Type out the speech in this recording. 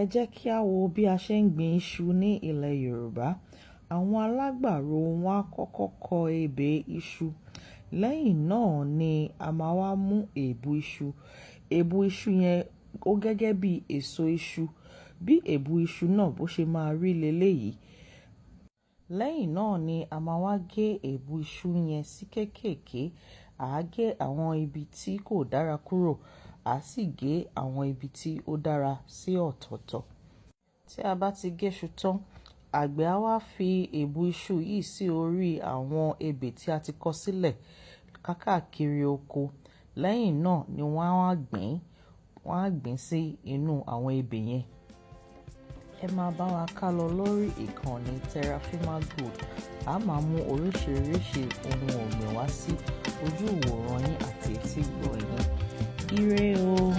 Ẹ jẹ́ kí a wo bí a ṣe ń gbin iṣu ní ilẹ̀ Yorùbá. Àwọn alágbàro wọn á kọ́kọ́ kọ ebè iṣu. Lẹ́yìn náà ni a máa wá mú èbù iṣu. Èbù iṣu yẹn ó gẹ́gẹ́ bí èso iṣu. Bí èbù iṣu náà bó ṣe máa rí leléyìí. Lẹ́yìn náà ni a máa wá gé èbù iṣu yẹn sí kéékèèké. À á gé àwọn ibi tí kò dára kúrò. À á sì gé àwọn ibi tí ó dára sí ọ̀tọ̀ọ̀tọ̀. Tí a bá ti géṣu tán, àgbẹ̀ á wá fi èbù iṣu yìí sí orí àwọn ebè tí a ti kọ sílẹ̀ káàkiri oko. Lẹ́yìn náà ni wọ́n á gbìn sí inú àwọn ebè yẹn. Ẹ máa bá wa ká lọ lórí ìkànnì Terafima Gold. A máa mú oríṣiríṣi ohun ọ̀gbìn wá sí ojú ìwòran yín àti etí ìgbọ́ yín. Ire o!